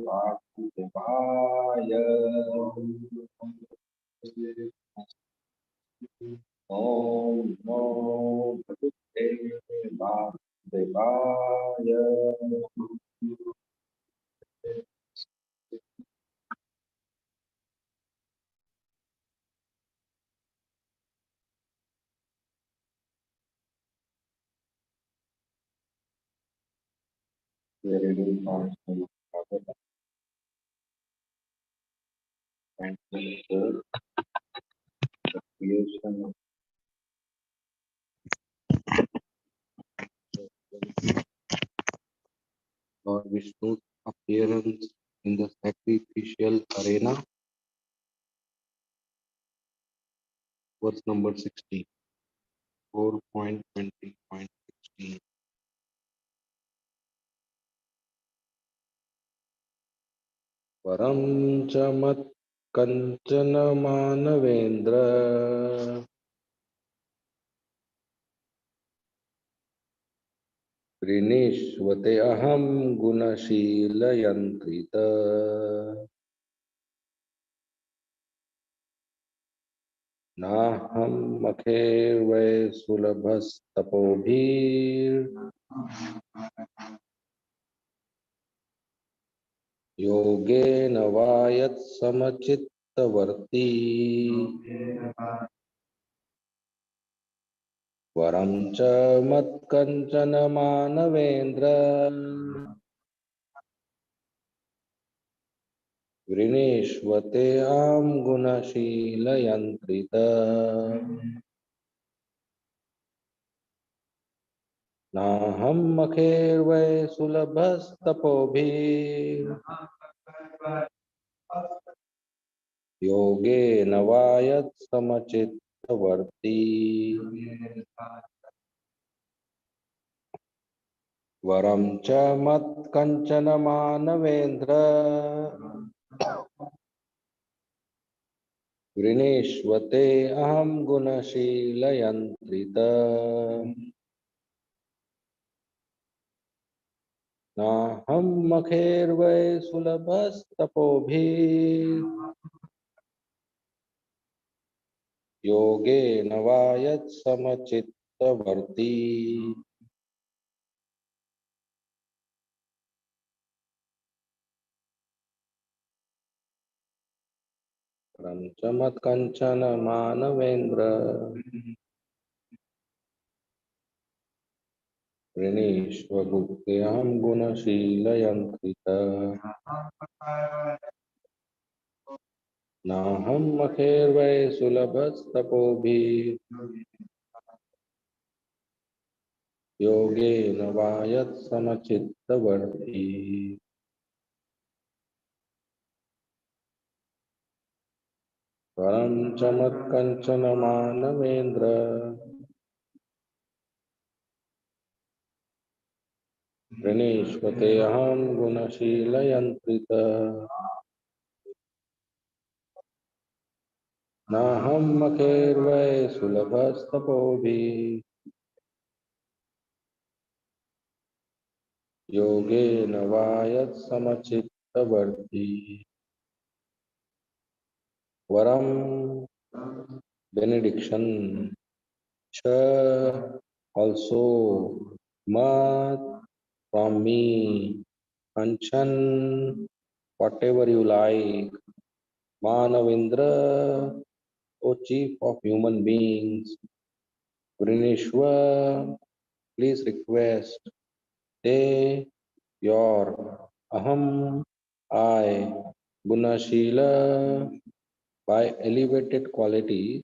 वासुदेवाय ओम नमो भगवते वासुदेवाय reading from Bhagavad and the creation of Lord Vishnu's appearance in the sacrificial arena, verse number 16, 4.20.16. Param chamat kanchana manavendra Prinishvate aham gunashila yantrita Naham makher vai sulabhas tapobhir Yogena vayat samachittavarti Varam cha mat kanchana manavendra Vrineshvate am gunashila yantrita Naham makher vai sulabhas tapobhir Yogena vayat samachittavarti Varam cha mat kanchana manavendra Vrineshvate aham gunashila yantrita Naham makher vai sulabhas tapobhir Yogena vayat samachittavarti Ramchamat kanchana manavendra Prinishvabhutyam gunashila yantrita Naham makher vai sulabhas tapobhi Yogena vayat samachittavarti Ramchamat kanchana manavendra Prinishvate aham gunashila yantrita Naham makher vai sulabhas tapobhi Yogena vayat samachittavarti Varam benediction Cha also mat from me Kanchan whatever you like Manavendra O chief of human beings Vrineshwar please request Te your Aham I Gunashila by elevated qualities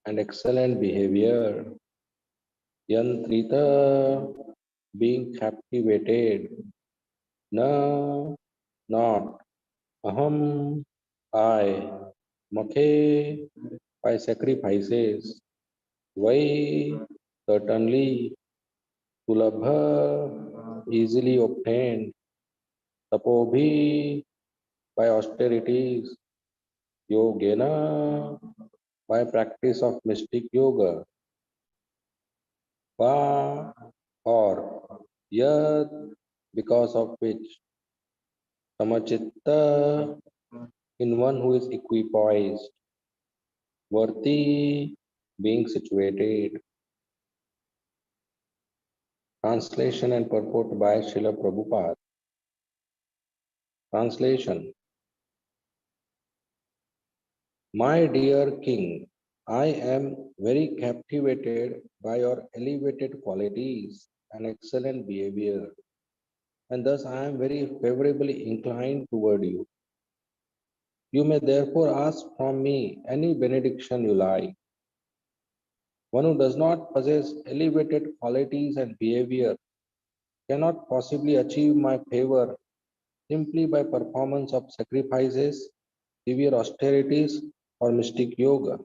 and excellent behavior Yantrita being captivated Na not Aham I Makhe by sacrifices Vai certainly Sulabha easily obtained Tapobhi by austerities Yogena by practice of mystic yoga Va or Yat because of which samachitta in one who is equipoised, worthy being situated. Translation and purport by Srila Prabhupada. Translation. My dear King, I am very captivated by your elevated qualities and excellent behavior, and thus I am very favorably inclined toward you. You may therefore ask from me any benediction you like. One who does not possess elevated qualities and behavior cannot possibly achieve my favor simply by performance of sacrifices, severe austerities, or mystic yoga.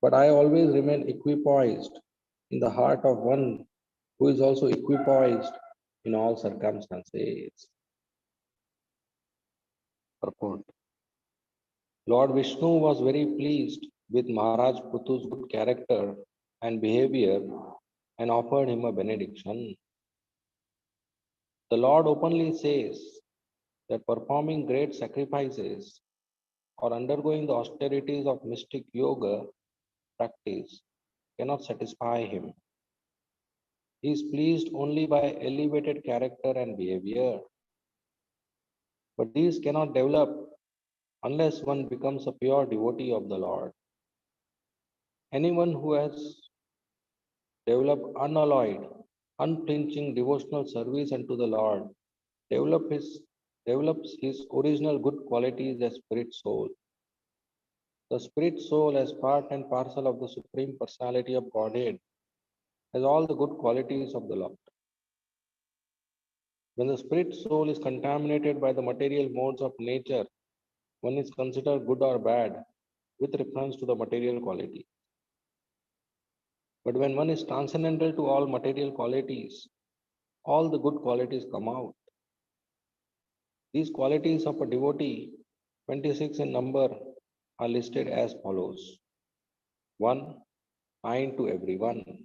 But I always remain equipoised in the heart of one who is also equipoised in all circumstances. Purport. Lord Vishnu was very pleased with Maharaj Prutu's good character and behavior and offered him a benediction. The Lord openly says that performing great sacrifices or undergoing the austerities of mystic yoga practice cannot satisfy him. He is pleased only by elevated character and behavior, but these cannot develop unless one becomes a pure devotee of the Lord. Anyone who has developed unalloyed, unflinching devotional service unto the Lord develop his, develops his original good qualities as spirit soul. The spirit soul, as part and parcel of the Supreme Personality of Godhead, has all the good qualities of the Lord. When the spirit soul is contaminated by the material modes of nature, one is considered good or bad with reference to the material quality. But when one is transcendental to all material qualities, all the good qualities come out. These qualities of a devotee, 26 in number, are listed as follows. 1. Kind to everyone.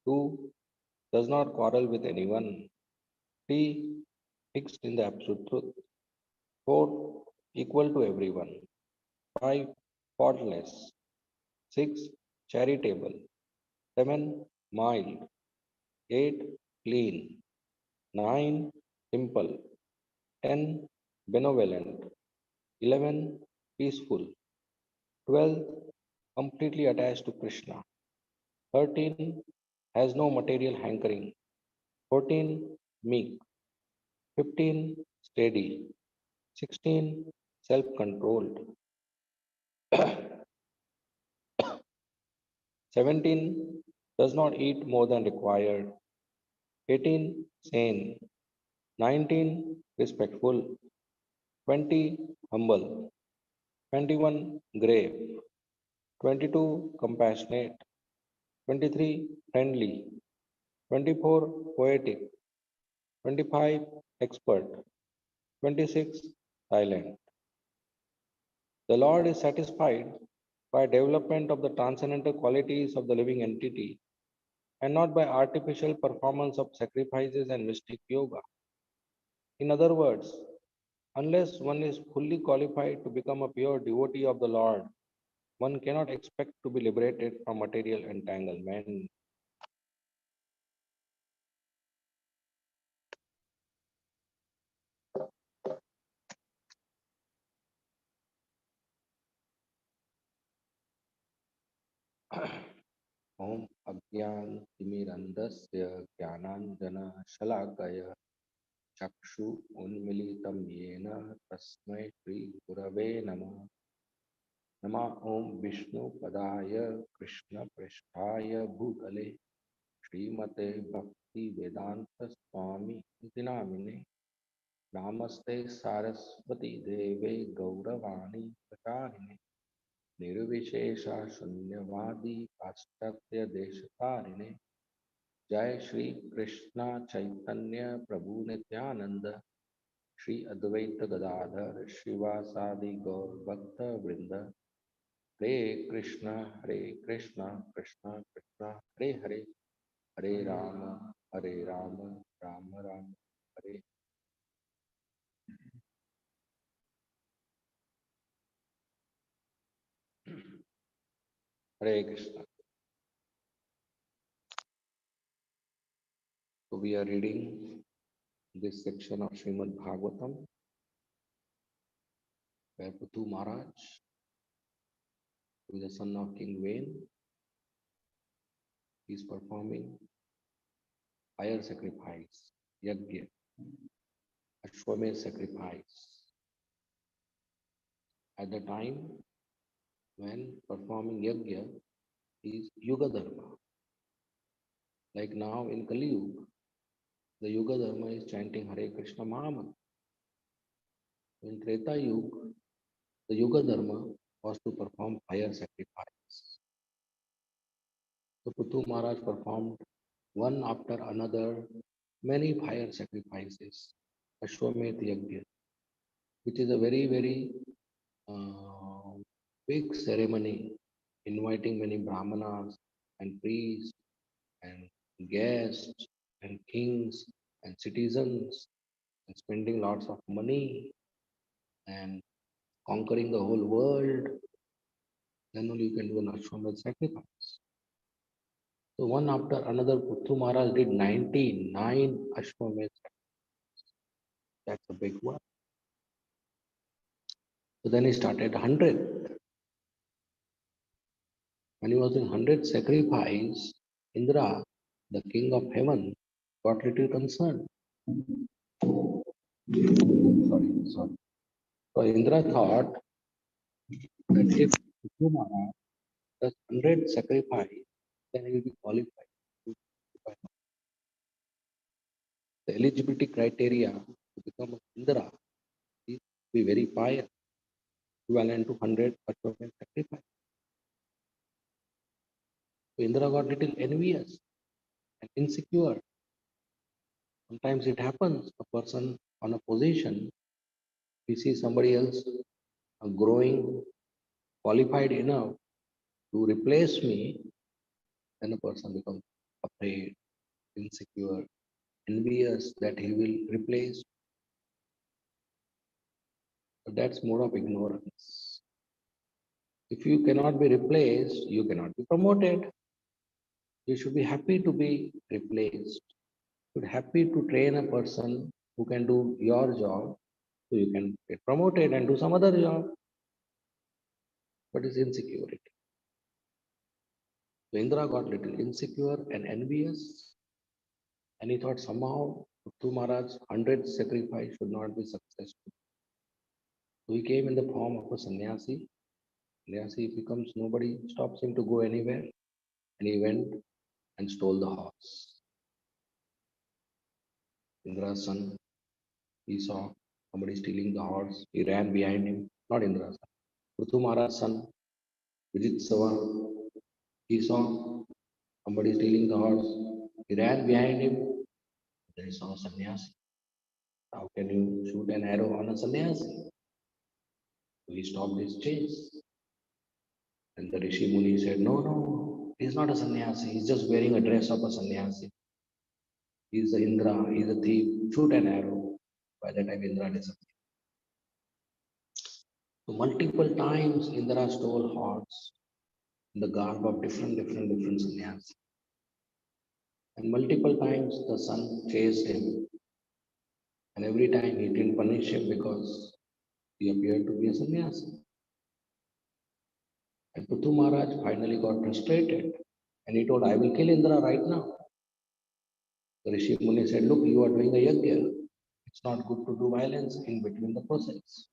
2. Does not quarrel with anyone. 3. Fixed in the absolute truth. 4. Equal to everyone. 5. Faultless. 6. Charitable. 7. Mild. 8. Clean. 9. Simple. 10. Benevolent. 11. Peaceful. 12. Completely attached to Krishna. 13. Has no material hankering. 14. Meek. 15. Steady. 16. Self controlled. 17. Does not eat more than required. 18. Sane. 19. Respectful. 20. Humble. 21. Grave. 22. Compassionate. 23. Friendly. 24. Poetic. 25. Expert. 26. Silent. The Lord is satisfied by development of the transcendental qualities of the living entity and not by artificial performance of sacrifices and mystic yoga. In other words, unless one is fully qualified to become a pure devotee of the Lord, one cannot expect to be liberated from material entanglement. ॐ अज्ञानतिमिरन्धस्य ज्ञानाञ्जनशलाकया चक्षु उन्मीलितं येन तस्मै श्रीगुरवे नमः। नमः ॐ विष्णुपदाय कृष्णपृष्ठाय भूतले श्रीमते भक्तिवेदान्तस्वामी इति नामिने। नमस्ते सारस्वती देवे गौरवाणी प्रचारिणे निर्विशेषा शून्यवादी पाश्चात्य देशतारिणे। जय श्री कृष्ण चैतन्य प्रभु नित्यानंद श्री अद्वैत गदाधर शिवासादि गौर भक्त वृंद। हरे कृष्ण कृष्ण कृष्ण हरे हरे, हरे Ram Ram Ram Hare Hare Krishna. So we are reading this section of Srimad Bhagavatam where Puthu Maharaj, who is the son of King Vain, is performing fire sacrifice, yajna, Ashwamedh sacrifice. At the time when performing yajna is Yuga Dharma. Like now in Kali Yuga, the Yuga Dharma is chanting Hare Krishna Mahamantra. In Treta Yuga, the Yuga Dharma was to perform fire sacrifice. So Puthu Maharaj performed one after another many fire sacrifices, Ashwamedh Yajna, which is a very uh, big ceremony, inviting many brahmanas and priests and guests and kings and citizens and spending lots of money and conquering the whole world. Then only you can do an Ashwamedh sacrifice. So one after another, Puthu Maharaj did 99 Ashwamedh. That's a big one. So then he started 100. When he was in 100 sacrifice, Indra, the king of heaven, got little concerned. Sorry. So Indra thought that if Puthu Maharaj does 100 sacrifice, then he will be qualified. The eligibility criteria to become Indra is to be very pious, equivalent to 100 Ashwamedh sacrifice. So Indra got little envious and insecure. Sometimes it happens, a person on a position, we see somebody else growing, qualified enough to replace me, then a person becomes afraid, insecure, envious that he will replace. But that's more of ignorance. If you cannot be replaced, you cannot be promoted. You should be happy to be replaced. You should be happy to train a person who can do your job so you can get promoted and do some other job. But it's insecurity. So Indra got little insecure and envious, and he thought somehow Puthu Maharaj's 100 sacrifice should not be successful. So he came in the form of a sannyasi. Sannyasi becomes nobody stops him to go anywhere, and he went and stole the horse. Indra's son, he saw somebody stealing the horse. He ran behind him. Not Indra's son. Puthu Maharaj's son, Vijit Savar, he saw somebody stealing the horse. He ran behind him. Then he saw a sannyasi. How can you shoot an arrow on a sannyasi? So he stopped his chase. And the Rishi Muni said, no, he's not a sannyasi. He's just wearing a dress of a sannyasi. He's the Indra, he's a thief. Shoot an arrow. By the time Indra disappeared. So multiple times Indra stole horse in the garb of different sannyasi. And multiple times the son chased him. And every time he didn't punish him because he appeared to be a sannyasi. And Puthu Maharaj finally got frustrated and he told, I will kill Indra right now. The Rishi Muni said, look, you are doing a yajna. It's not good to do violence in between the process.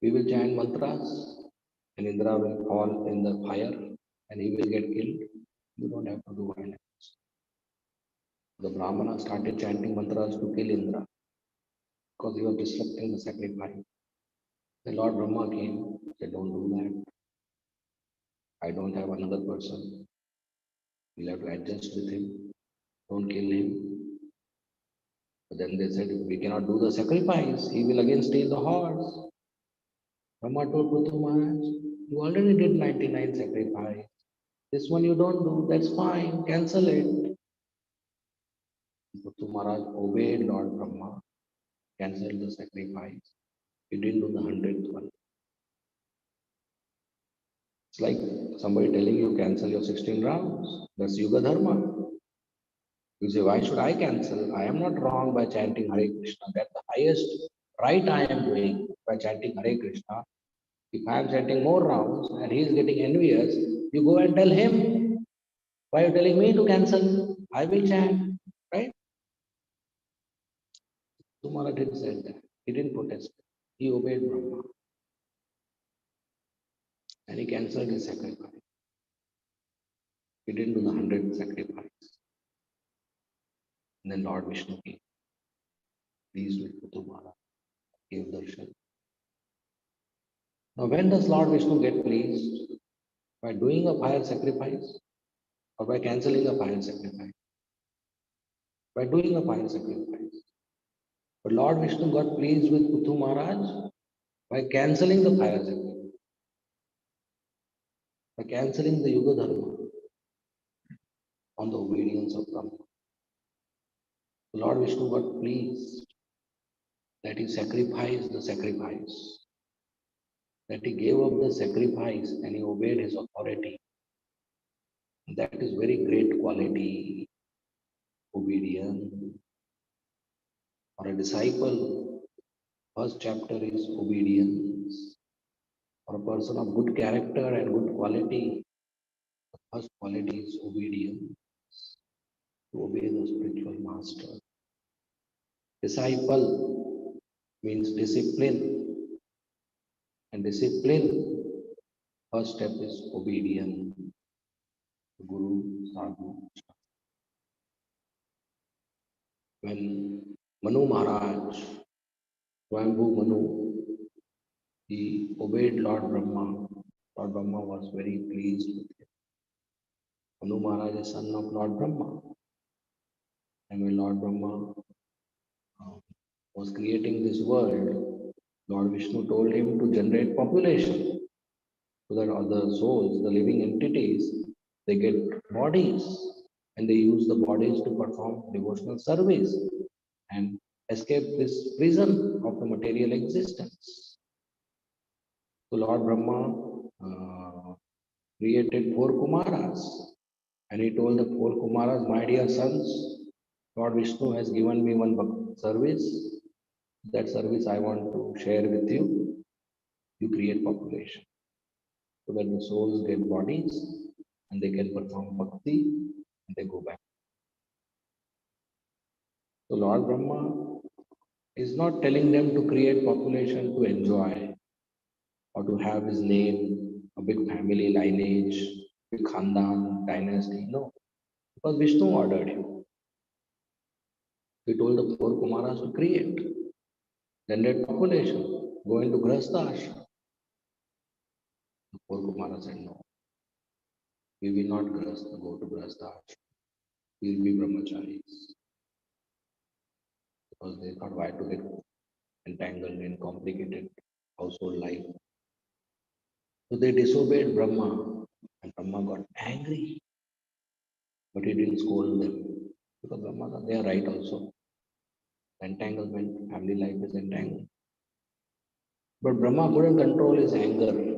We will chant mantras and Indra will fall in the fire and he will get killed. You don't have to do violence. The Brahmana started chanting mantras to kill Indra because he was disrupting the sacrifice. The Lord Brahma came, said, don't do that. I don't have another person. You'll have to adjust with him. Don't kill him. But then they said, we cannot do the sacrifice. He will again steal the horse. Brahma told Puthu Maharaj, you already did 99 sacrifice. This one you don't do, that's fine, cancel it. Prithu Maharaj obeyed Lord Brahma, cancelled the sacrifice. He didn't do the 100th one. It's like somebody telling you cancel your 16 rounds. That's Yuga Dharma. You say, why should I cancel? I am not wrong by chanting Hare Krishna. That's the highest right I am doing by chanting Hare Krishna. If I am chanting more rounds and he is getting envious, you go and tell him, why are you telling me to cancel? I will chant, right? Tumara didn't say that. He didn't protest. He obeyed Brahma and he cancelled his sacrifice. He didn't do the 100th sacrifice. And then Lord Vishnu came, pleased with Tumara, gave darshan. Now, when does Lord Vishnu get pleased? By doing a fire sacrifice or by cancelling a fire sacrifice? By doing a fire sacrifice. But Lord Vishnu got pleased with Puthu Maharaj by cancelling the fire sacrifice, by cancelling the Yuga Dharma on the obedience of Brahma. The Lord Vishnu got pleased that he sacrificed the sacrifice, that he gave up the sacrifice and he obeyed his authority. That is very great quality, obedience. For a disciple, first chapter is obedience. For a person of good character and good quality, the first quality is obedience, to obey the spiritual master. Disciple means discipline, and discipline, first step is obedience to Guru, Sadhu. When Manu Maharaj, Swayambhu Manu, he obeyed Lord Brahma. Lord Brahma was very pleased with him. Manu Maharaj is son of Lord Brahma. And when Lord Brahma was creating this world, Lord Vishnu told him to generate population so that other souls, the living entities, they get bodies and they use the bodies to perform devotional service and escape this prison of the material existence. So Lord Brahma created four Kumaras and he told the four Kumaras, my dear sons, Lord Vishnu has given me one service. That service I want to share with you. You create population so that the souls get bodies and they can perform bhakti and they go back. So Lord Brahma is not telling them to create population to enjoy or to have his name, a big family lineage, big khandan, dynasty. No, because Vishnu ordered him. He told the four Kumaras to create, generate population, go into Grihastha ashram. The four Kumaras said no. We will not go to Grihastha ashram. We will be brahmacharis. Because they thought why to get entangled in complicated household life. So they disobeyed Brahma and Brahma got angry. But he didn't scold them. Because Brahma thought they are right also. Entanglement, family life is entangled. But Brahma couldn't control his anger.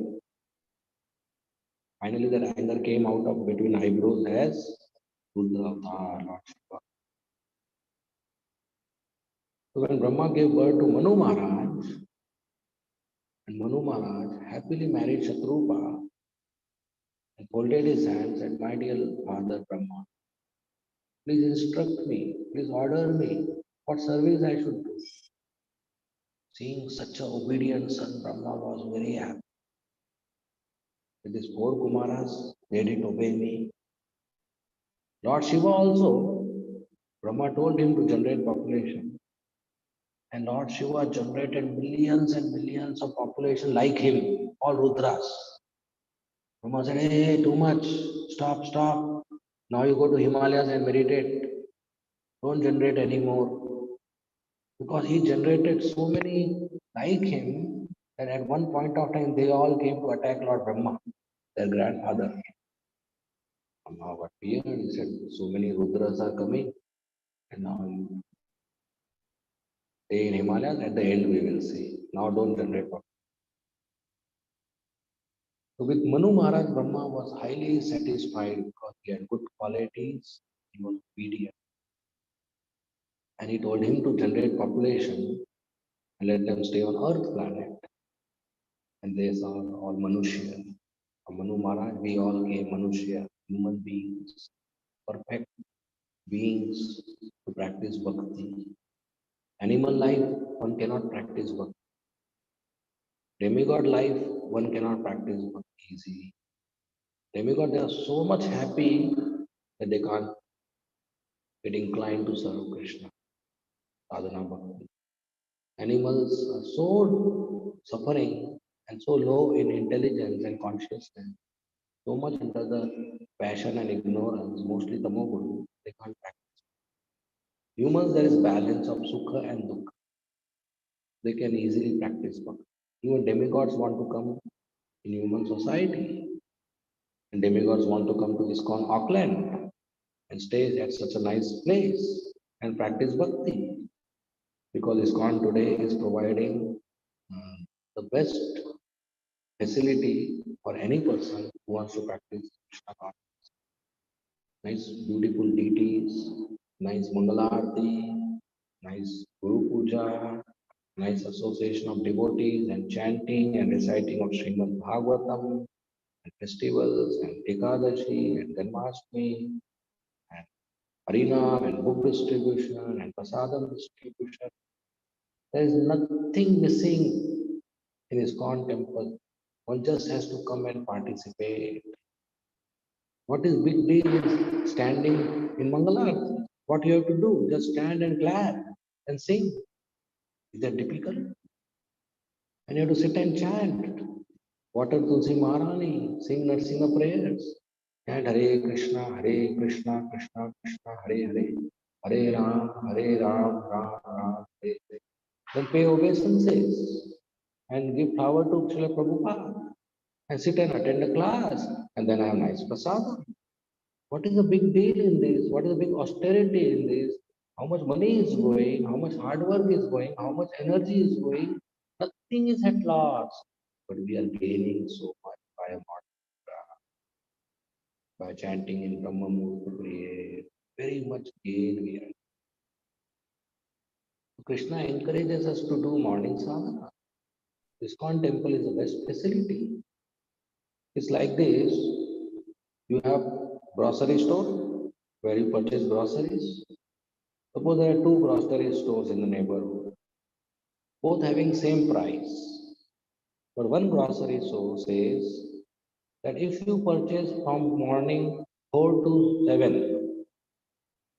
Finally, that anger came out of between eyebrows as Rudra Avatar, Lord Shiva. So when Brahma gave birth to Manu Maharaj, and Manu Maharaj happily married Shatrupa and folded his hands and said, my dear father Brahma, please instruct me, please order me what service I should do. Seeing such an obedient son, Brahma was very happy. With these four Kumaras, they didn't obey me. Lord Shiva also, Brahma told him to generate population. And Lord Shiva generated millions and millions of population like him, all Rudras. Brahma said, hey, too much, stop, stop. Now you go to Himalayas and meditate. Don't generate anymore. Because he generated so many like him that at one point of time they all came to attack Lord Brahma, their grandfather. Brahma got feared. He said, so many Rudras are coming. And now you stay in Himalayas, at the end we will see. Now don't generate problem. So with Manu Maharaj, Brahma was highly satisfied because he had good qualities, he was obedient. And he told him to generate population and let them stay on Earth planet. And they are all Manushya. From Manu Maharaj, we all came Manushya, human beings, perfect beings to practice bhakti. Animal life, one cannot practice bhakti. Demigod life, one cannot practice bhakti easily. Demigod, they are so much happy that they can't get inclined to serve Krishna, sadhana bhakti. Animals are so suffering and so low in intelligence and consciousness, so much under the passion and ignorance, mostly tamoguna, they can't practice. Humans, there is balance of sukha and dukkha. They can easily practice bhakti. Even demigods want to come in human society, and demigods want to come to ISKCON Auckland and stay at such a nice place and practice bhakti, because ISKCON today is providing the best facility for any person who wants to practice Krishna consciousness. Nice, beautiful deities, nice Mangala Aarti, nice Guru Puja, nice association of devotees and chanting and reciting of Srimad Bhagavatam and festivals and Ekadashi and Janmashtami and Harinam and book distribution and Prasadam distribution. There is nothing missing in ISKCON temple. One just has to come and participate. What is big deal is standing in Mangalarti? What you have to do? Just stand and clap and sing. Is that difficult? And you have to sit and chant. Water Tulsi Maharani, sing Narsingha prayers. Chant Hare Krishna, Krishna Krishna, Hare Hare, Hare Ram, Ram Ram, Hare Hare. Then pay obeisances and give flower to Srila Prabhupada and sit and attend a class and then have nice prasadam. What is the big deal in this? What is the big austerity in this? How much money is going? How much hard work is going? How much energy is going? Nothing is at loss. But we are gaining so much by a mantra, by chanting in Brahma Murti prayer. Very much gain we are. Krishna encourages us to do morning sadhana. ISKCON temple is the best facility. It's like this. You have grocery store where you purchase groceries. Suppose there are two grocery stores in the neighborhood, both having same price. But one grocery store says that if you purchase from morning 4 to 7,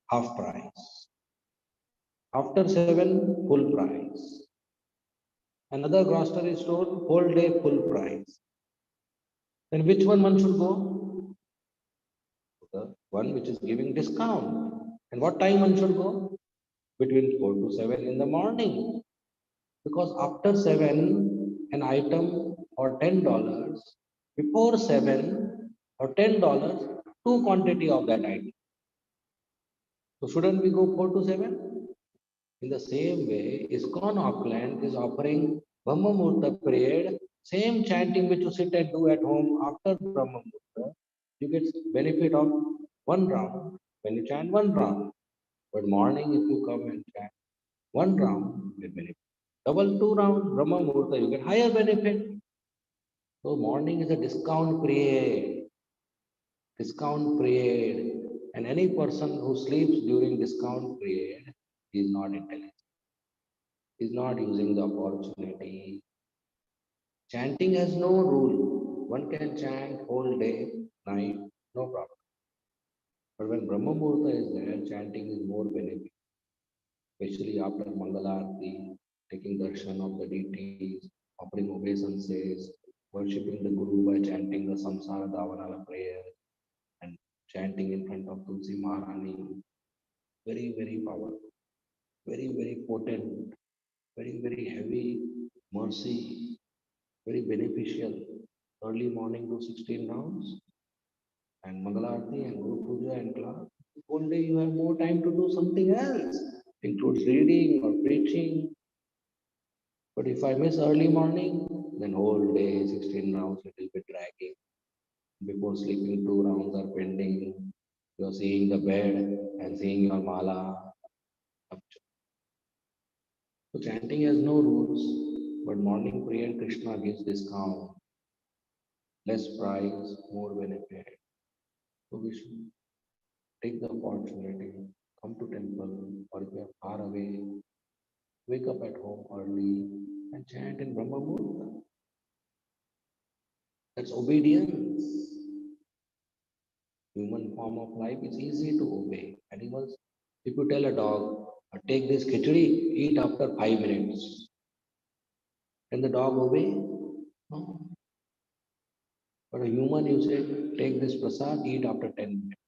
half price. After 7, full price. Another grocery store, whole day full price. Then which one should go? The one which is giving discount. And what time one should go? Between 4 to 7 in the morning. Because after 7, an item or $10, before 7 or $10, two quantity of that item. So shouldn't we go 4 to 7? In the same way, ISKCON Auckland is offering Brahma Murta period, same chanting which you sit and do at home after Brahma Murta, you get benefit of one round when you chant one round. But morning, if you come and chant one round, you get benefit. Double two round, Brahma Murta, you get higher benefit. So morning is a discount period, and any person who sleeps during discount period is not intelligent, is not using the opportunity. Chanting has no rule. One can chant whole day, night, no problem. But when Brahma Murta is there, chanting is more beneficial, especially after Mangalarti, taking darshan of the deities, offering obeisances, worshipping the Guru by chanting the Samsara Davanala prayer, and chanting in front of Tulsi Maharani. Very, very powerful, very, very potent, very, very heavy mercy, very beneficial. Early morning do 16 rounds and Mangalarti and Guru Puja and class. Whole day you have more time to do something else, includes reading or preaching. But if I miss early morning, then whole day 16 rounds little bit dragging. Before sleeping, 2 rounds are pending. You're seeing the bed and seeing your mala. So chanting has no rules, but morning prayer Krishna gives discount, less price, more benefit. So we should take the opportunity, come to temple, or if you are far away, wake up at home early and chant in Brahma Muhurta. That's obedience. Human form of life is easy to obey. Animals, if you tell a dog, take this khichdi, eat after 5 minutes, can the dog obey? No. But a human, you say, take this prasad, eat after 10 minutes.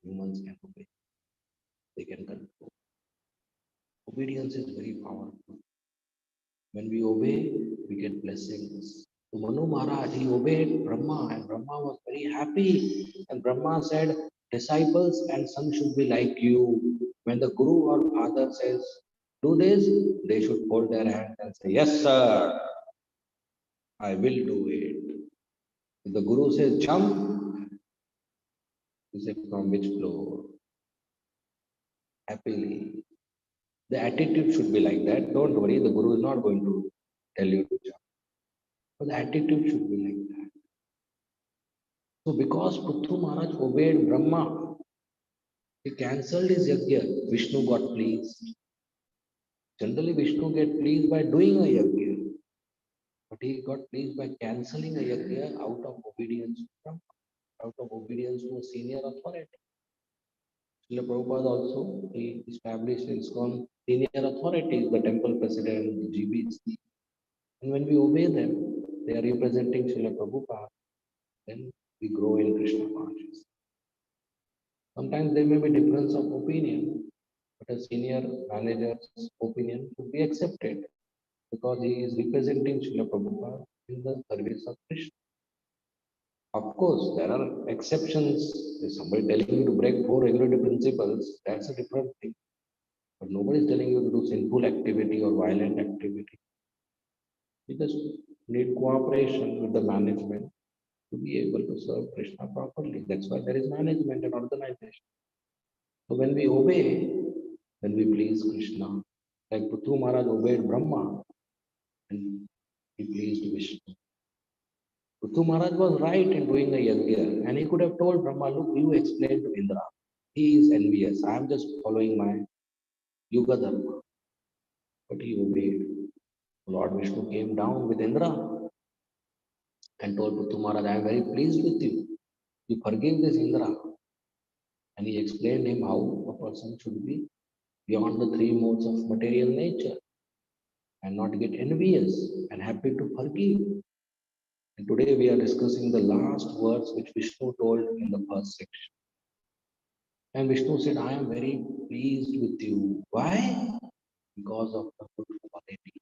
Humans can obey. They can control. Obedience is very powerful. When we obey, we get blessings. So Manu Maharaj, he obeyed Brahma, and Brahma was very happy. And Brahma said, disciples and sons should be like you. When the Guru or Father says, do this, they should hold their hand and say, yes, sir, I will do it. If the Guru says, jump, you say, from which floor? Happily. The attitude should be like that. Don't worry, the Guru is not going to tell you to jump. But the attitude should be like that. So because Puthu Maharaj obeyed Brahma, he cancelled his yajna. Vishnu got pleased. Generally, Vishnu get pleased by doing a yajna, but he got pleased by cancelling a yajna out of obedience to Brahma, out of obedience to a senior authority. Srila Prabhupada also, he established ISKCON senior authorities, the temple president, the GBC. And when we obey them, they are representing Srila Prabhupada, then we grow in Krishna consciousness. Sometimes there may be difference of opinion, but a senior manager's opinion should be accepted because he is representing Srila Prabhupada in the service of Krishna. Of course, there are exceptions. If somebody telling you to break 4 regulative principles, that's a different thing. But nobody is telling you to do sinful activity or violent activity. You just need cooperation with the management to be able to serve Krishna properly. That's why there is management and organization. So when we obey, then we please Krishna. Like Puthu Maharaj obeyed Brahma and he pleased Vishnu. Puthu Maharaj was right in doing a yajna and he could have told Brahma, look, you explain to Indra. He is envious. I am just following my Yuga Dharma. But he obeyed. Lord Vishnu came down with Indra and told Puthu Maharaj, I am very pleased with you. You forgive this Indra. And he explained him how a person should be beyond the 3 modes of material nature and not get envious and happy to forgive. And today we are discussing the last words which Vishnu told in the first section. And Vishnu said, I am very pleased with you. Why? Because of the good quality,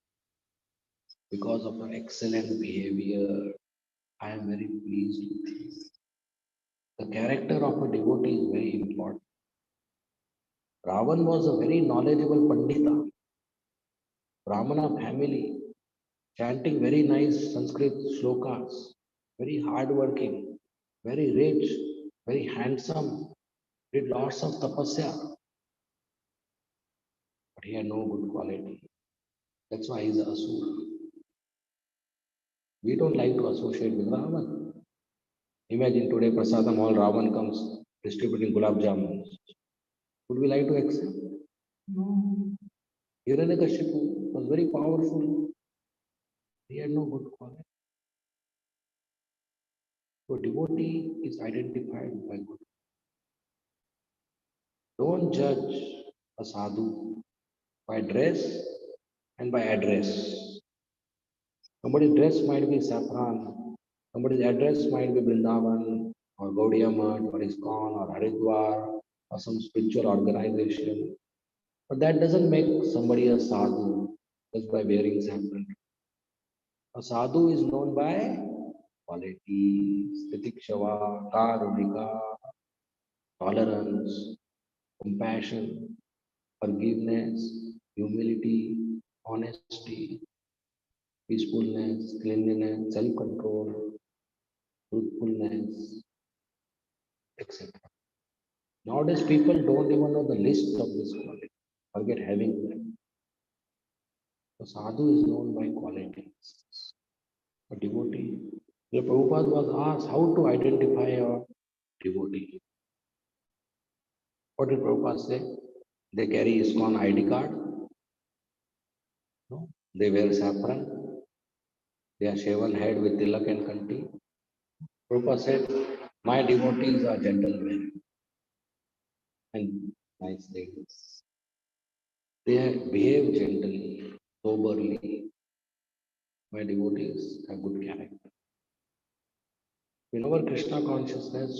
because of your excellent behavior. I am very pleased with you. The character of a devotee is very important. Ravan was a very knowledgeable Pandita, Brahmana family, chanting very nice Sanskrit shlokas, very hardworking, very rich, very handsome, did lots of tapasya, but he had no good quality. That's why he's a asura. We don't like to associate with Ravan. Imagine today Prasadam all Ravan comes distributing gulab jamuns. Would we like to accept? No. Hiranyakashipu was very powerful. He had no good quality. So devotee is identified by good. Don't judge a sadhu by dress and by address. Somebody's dress might be saffron, somebody's address might be Vrindavan or Gaudiya Math or ISKCON or Haridwar or some spiritual organization. But that doesn't make somebody a sadhu just by wearing saffron. A sadhu is known by qualities, titikshava, karunika, tolerance, compassion, forgiveness, humility, honesty, peacefulness, cleanliness, self-control, truthfulness, etc. Nowadays, people don't even know the list of this quality. Forget having them. The sadhu is known by qualities. A devotee. The Prabhupada was asked how to identify a devotee. What did Prabhupada say? They carry ISKCON ID card. No? They wear saffron. They are shaven head with tilak and kanti. Prabhupada said, my devotees are gentlemen and nice things. They behave gently, soberly. My devotees have good character. In our Krishna consciousness,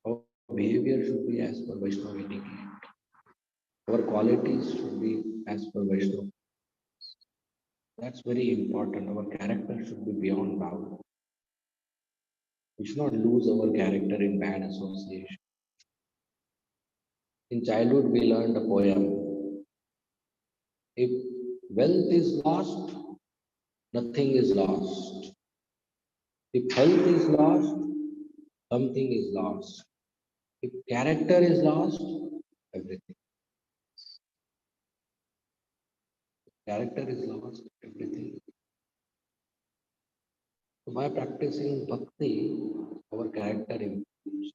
our behavior should be as per Vaishnava etiquette. Our qualities should be as per Vaishnava. That's very important. Our character should be beyond doubt. We should not lose our character in bad association. In childhood, we learned a poem. If wealth is lost, nothing is lost. If health is lost, something is lost. If character is lost, everything. If character is lost, everything. So by practicing bhakti, our character improves.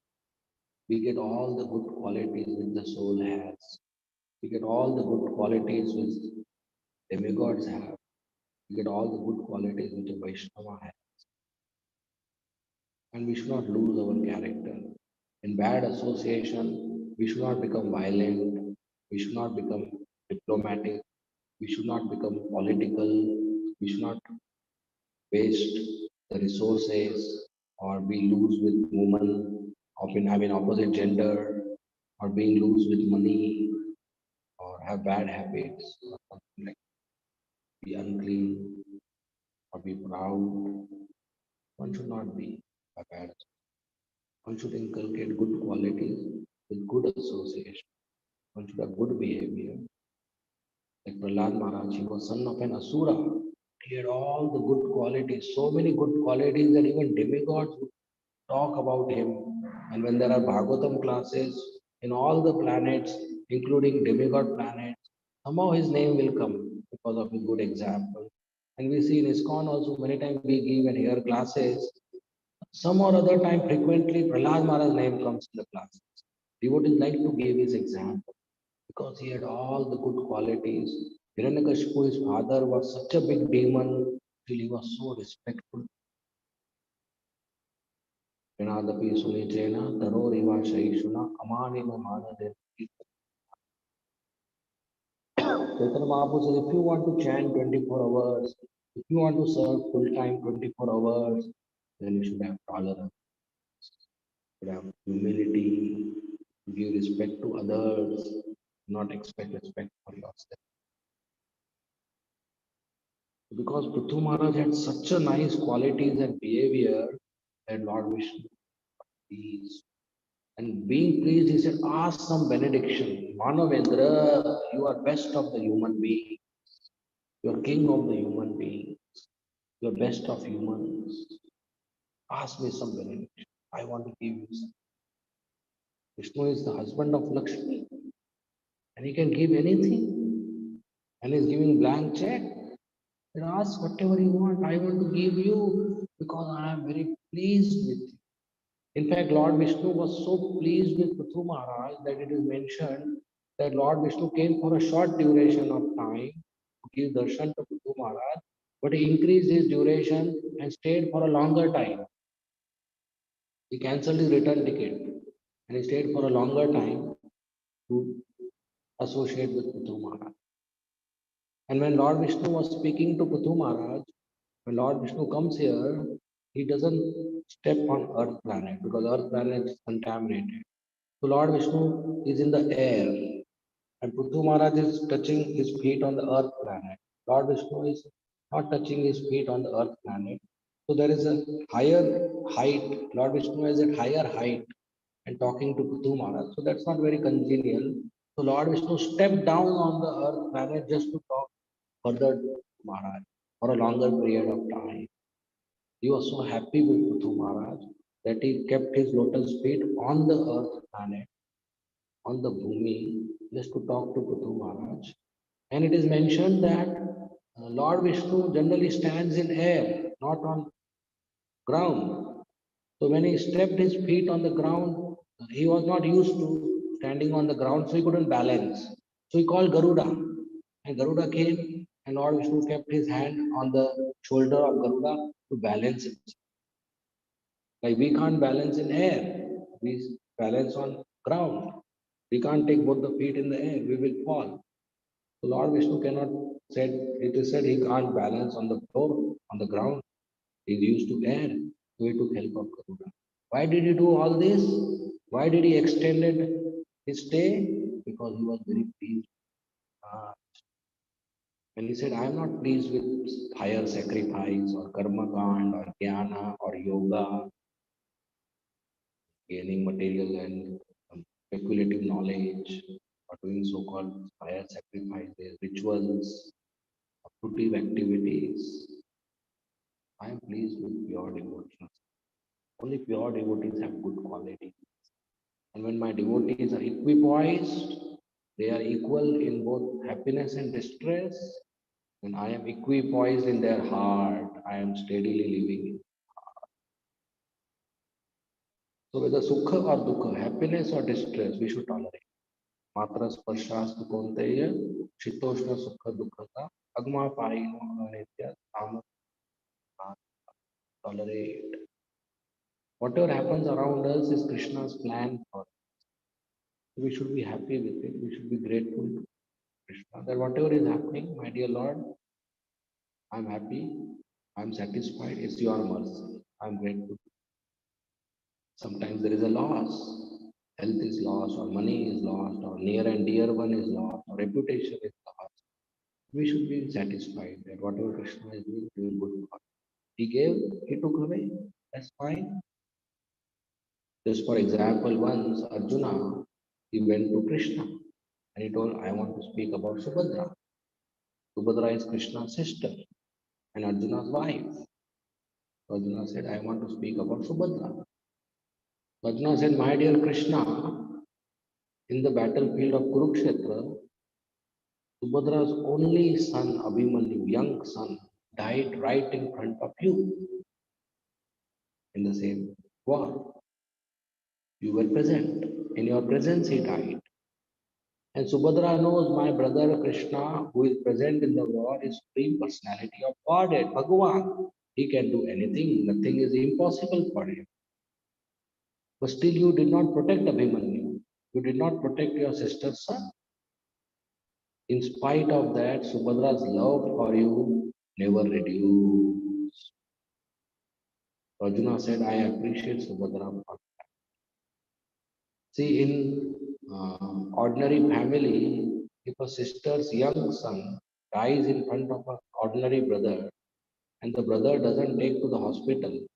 We get all the good qualities which the soul has. We get all the good qualities which demigods have. We get all the good qualities which a Vaishnava has. And we should not lose our character. In bad association, we should not become violent. We should not become diplomatic. We should not become political. We should not waste the resources or be loose with women, or opposite gender, or being loose with money, or have bad habits, or something like be unclean or be proud. One should not be a bad. One should inculcate good qualities with good association. One should have good behavior. Like Prahlad Maharaj, he was son of an Asura. He had all the good qualities, so many good qualities that even demigods would talk about him. And when there are Bhagavatam classes in all the planets, including demigod planets, somehow his name will come because of his good example. And we see in ISKCON also many times we give and hear classes. Some or other time, frequently, Prahlad Maharaj's name comes in the classes. Devotees like to give his example because he had all the good qualities. Hiranyakashipu, his father, was such a big demon till he was so respectful. Pranadapi Sunitena, Taroriva Shaishuna, Amanima Manade. Chaitanya Mahaprabhu said, if you want to chant 24 hours, if you want to serve full time 24 hours, then you should have tolerance, you should have humility, give respect to others, not expect respect for yourself. Because Prithu Maharaj had such a nice qualities and behavior that Lord Vishnu pleased. And being pleased, he said, ask some benediction. Manavendra, you are best of the human being. You are king of the human being. You are best of humans. Ask me some benediction. I want to give you some. Vishnu is the husband of Lakshmi. And he can give anything. And he's giving blank check. And ask whatever you want. I want to give you because I am very pleased with you. In fact, Lord Vishnu was so pleased with Prithu Maharaj that it is mentioned that Lord Vishnu came for a short duration of time to give darshan to Prithu Maharaj, but he increased his duration and stayed for a longer time. He cancelled his return ticket and he stayed for a longer time to associate with Prithu Maharaj. And when Lord Vishnu was speaking to Prithu Maharaj, when Lord Vishnu comes here, he doesn't step on Earth planet because Earth planet is contaminated. So Lord Vishnu is in the air and Prithu Maharaj is touching his feet on the Earth planet. Lord Vishnu is not touching his feet on the Earth planet. So there is a higher height. Lord Vishnu is at higher height and talking to Prithu Maharaj. So that's not very congenial. So Lord Vishnu stepped down on the earth planet just to talk further to Maharaj for a longer period of time. He was so happy with Prithu Maharaj that he kept his lotus feet on the earth planet, on the Bhumi, just to talk to Prithu Maharaj. And it is mentioned that Lord Vishnu generally stands in air, not on ground. So when he stepped his feet on the ground, he was not used to standing on the ground, so he couldn't balance. So he called Garuda. And Garuda came, and Lord Vishnu kept his hand on the shoulder of Garuda to balance it. Like we can't balance in air, we balance on ground. We can't take both the feet in the air, we will fall. So Lord Vishnu cannot said it is said he can't balance on the floor, on the ground. He's used to air, so he took help of Garuda. Why did he do all this? Why did he extended his stay? Because he was very pleased. And he said, I am not pleased with fire sacrifice or karma kand or jnana or yoga, gaining material and speculative knowledge, or doing so-called fire sacrifices, rituals, fruitive activities. I am pleased with pure devotion. Only pure devotees have good quality. And when my devotees are equipoised, they are equal in both happiness and distress, then I am equipoised in their heart. I am steadily living. So whether sukha or dukha, happiness or distress, we should tolerate. Matra sparshasthu konteya, shitoshna sukha dukkata, agma parino anitya, tolerate. Whatever happens around us is Krishna's plan for us. We should be happy with it. We should be grateful to Krishna that whatever is happening, my dear Lord, I'm happy, I'm satisfied, it's your mercy. I'm grateful. Sometimes there is a loss. Health is lost, or money is lost, or near and dear one is lost, or reputation is lost. We should be satisfied that whatever Krishna is doing good for us. He gave, he took away. That's fine. Just for example, once Arjuna, he went to Krishna and he told, I want to speak about Subhadra. Subhadra is Krishna's sister and Arjuna's wife. So Arjuna said, I want to speak about Subhadra. So Arjuna said, my dear Krishna, in the battlefield of Kurukshetra, Subhadra's only son, Abhimanyu, young son, died right in front of you in the same war. You were present. In your presence, he died. And Subhadra knows my brother Krishna, who is present in the war, is Supreme Personality of Godhead, Bhagavan. He can do anything, nothing is impossible for him. But still, you did not protect Abhimanyu. You did not protect your sister's son. In spite of that, Subhadra's love for you never reduced. Arjuna said, I appreciate Subhadra. See, in ordinary family, if a sister's young son dies in front of an ordinary brother and the brother doesn't take to the hospital,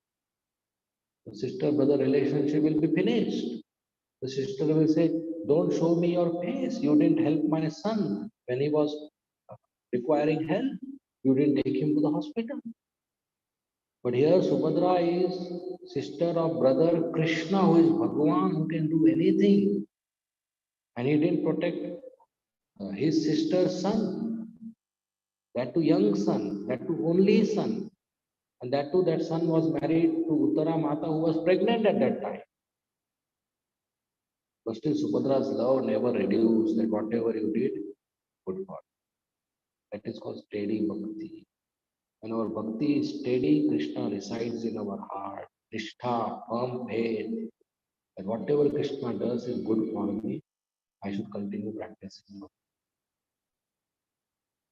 the sister-brother relationship will be finished. The sister will say, don't show me your face. You didn't help my son when he was requiring help. You didn't take him to the hospital. But here Subhadra is sister of brother Krishna, who is Bhagavan, who can do anything. And he didn't protect his sister's son, that too young son, that too only son. And that too, that son was married to Uttara Mata, who was pregnant at that time. But still Subhadra's love never reduced, that whatever you did, good for. That is called steady bhakti. When our bhakti is steady, Krishna resides in our heart. Nishtha, firm faith, that whatever Krishna does is good for me, I should continue practicing.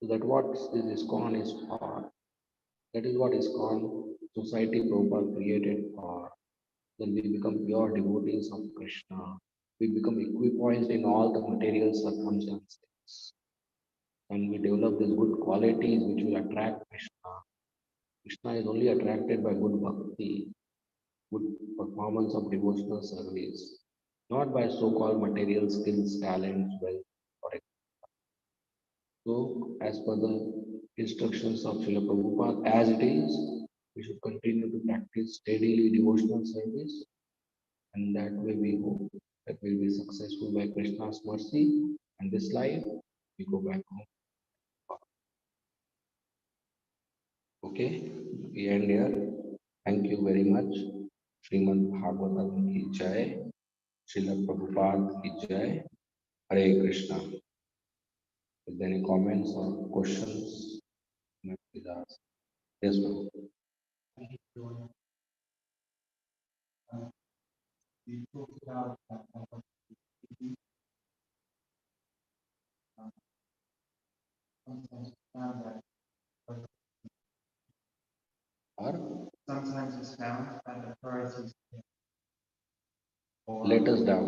So that what this ISKCON is for. That is what ISKCON society proper created for. Then we become pure devotees of Krishna. We become equipoised in all the material circumstances. And we develop these good qualities which will attract Krishna. Krishna is only attracted by good bhakti, good performance of devotional service. not by so-called material skills, talents, wealth, or so, as per the instructions of Srila Prabhupada, as it is, we should continue to practice steadily devotional service, and that way we hope that we'll be successful by Krishna's mercy. And this life, we go back home. Okay, we end here. Thank you very much. Srimad Bhagavatam ki jai, Srila Prabhupada ki jai, Hare Krishna. If there any comments or questions, please ask. Yes, ma'am. Or let us down.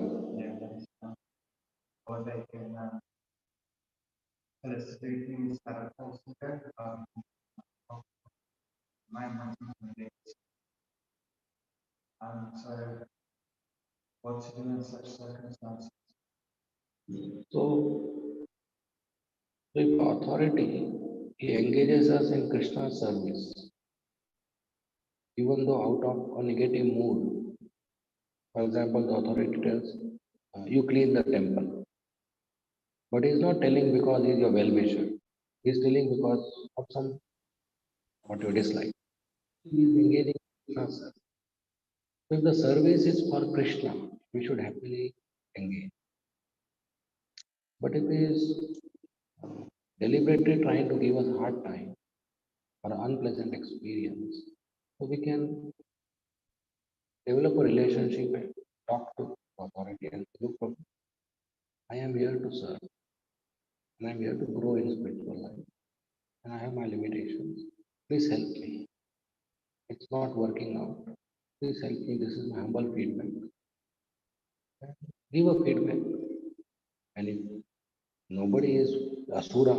So, if authority he engages us in Krishna's service, even though out of a negative mood, for example, the authority tells you clean the temple, but he's not telling because he's your well-wisher. He's telling because of some what you dislike. He is engaging in Krishna's service. So if the service is for Krishna, we should happily engage. But if he is deliberately trying to give us hard time or unpleasant experience, so we can develop a relationship and talk to authority and say, look, I am here to serve and I'm here to grow in spiritual life and I have my limitations. Please help me. It's not working out. Please help me. This is my humble feedback. Give a feedback. And if nobody is asura,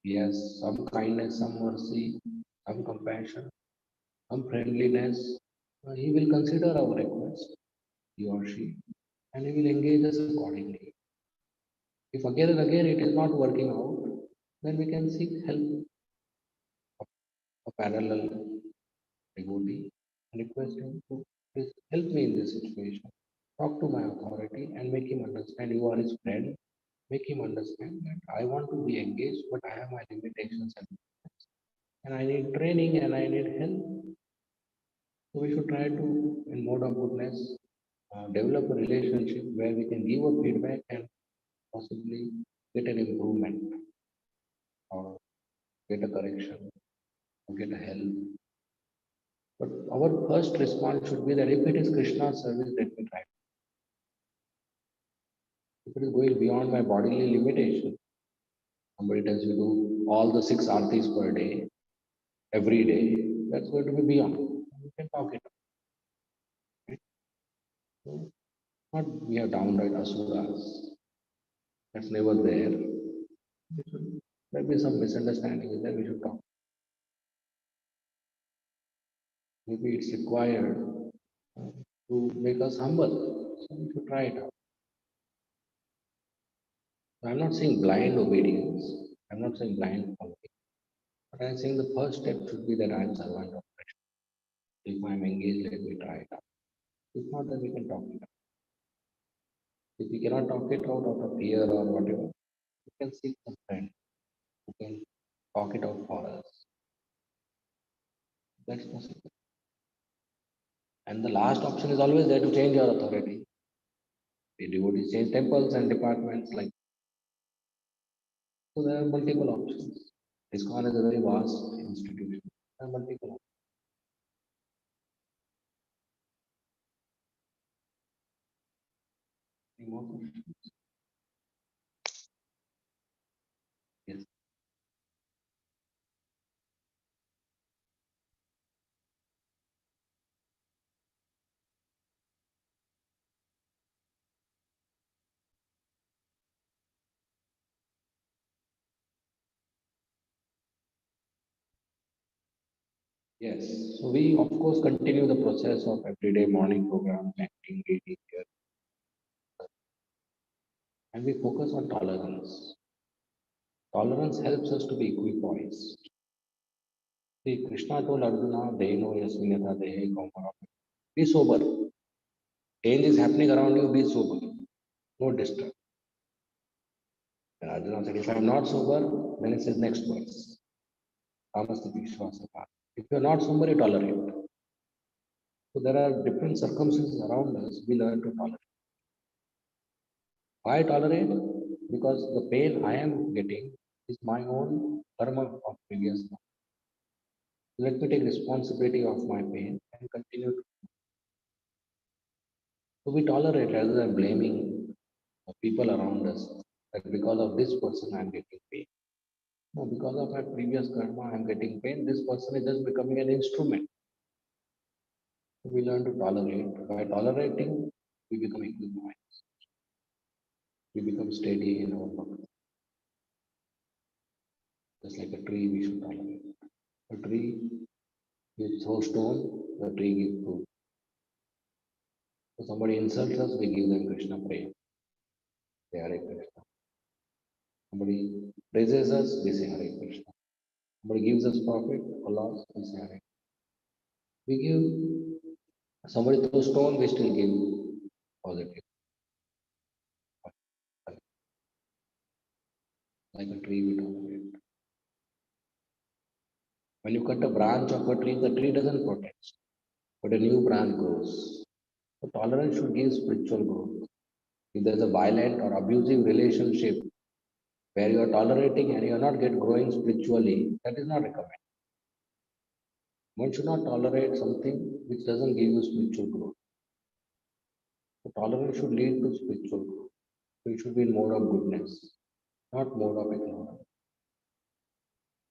he has some kindness, some mercy, some compassion, some friendliness, he will consider our request, he or she, and he will engage us accordingly. If again and again it is not working out, then we can seek help of a parallel devotee and request him to please help me in this situation. Talk to my authority and make him understand you are his friend. Make him understand that I want to be engaged, but I have my limitations and I need training and I need help. So we should try to, in mode of goodness, develop a relationship where we can give a feedback and possibly get an improvement or get a correction or get a help. But our first response should be that if it is Krishna's service, let me try. If it is going beyond my bodily limitation, somebody tells you do all the 6 artis per day, every day, that's going to be beyond. You can talk it out. So, not we are downright asuras. That's never there. There be some misunderstanding is there, we should talk. Maybe it's required to make us humble. So we should try it out. So I'm not saying blind obedience. I'm not saying blind following. But I'm saying the first step should be that I'm servant of Krishna. If I'm engaged, let me try it out. If not, then we can talk it out. If we cannot talk it out of fear or whatever, we can seek some friend who can talk it out for us. That's possible. And the last option is always there to change your authority. The devotees change temples and departments like so. There are multiple options. ISKCON is a very vast institution. There are multiple options. Any more questions? Yes. Yes. So we of course continue the process of everyday morning program, chanting, reading here. and we focus on tolerance. Tolerance helps us to be equipoised. See, Krishna told Arjuna, Deno Yasminatha Dehe Kaumara. Be sober. Change is happening around you, be sober. No disturb. And Arjuna said, if I am not sober, then it says next verse. Ramastiti Vishwasapa. If you are not sober, you tolerate. So there are different circumstances around us, we learn to tolerate. Why tolerate? Because the pain I am getting is my own karma of previous life. Let me take responsibility of my pain and continue to. So we tolerate rather than blaming the people around us that because of this person I am getting pain. No, because of my previous karma I am getting pain. This person is just becoming an instrument. So we learn to tolerate. By tolerating, we become equipoised. We become steady in our work. Just like a tree, we should tolerate. A tree, we throw stone, the tree gives fruit. So somebody insults us, we give them Krishna prayer. Say Hare Krishna. Somebody praises us, we say Hare Krishna. Somebody gives us profit or loss, we say Hare. We give, somebody throws stone, we still give positive. Like a tree, we tolerate. When you cut a branch of a tree, the tree doesn't protect, but a new branch grows. So tolerance should give spiritual growth. If there's a violent or abusive relationship where you are tolerating and you are not get growing spiritually, that is not recommended. One should not tolerate something which doesn't give you spiritual growth. So tolerance should lead to spiritual growth. So it should be in mode of goodness, not mode of ignorance.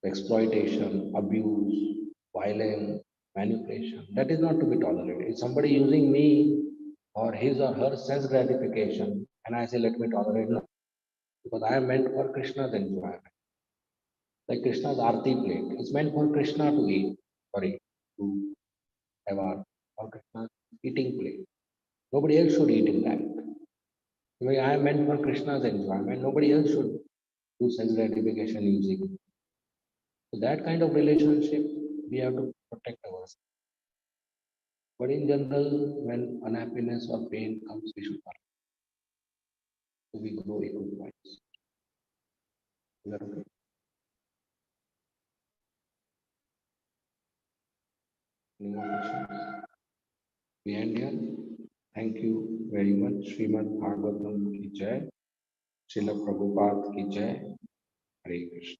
Exploitation, abuse, violence, manipulation. That is not to be tolerated. If somebody using me or his or her sense gratification, and I say, let me tolerate, no, because I am meant for Krishna's enjoyment. Like Krishna's Aarti plate, it's meant for Krishna to eat, sorry, to have or Krishna's eating plate. Nobody else should eat in that. I am meant for Krishna's enjoyment. Nobody else should do sense gratification using. So that kind of relationship, we have to protect ourselves. But in general, when unhappiness or pain comes, we should not. So we grow equal. Is that okay? Any more questions? We end here. Thank you very much. Srimad Bhagavatam ki jai. Srila Prabhupada ki jai. Hare Krishna.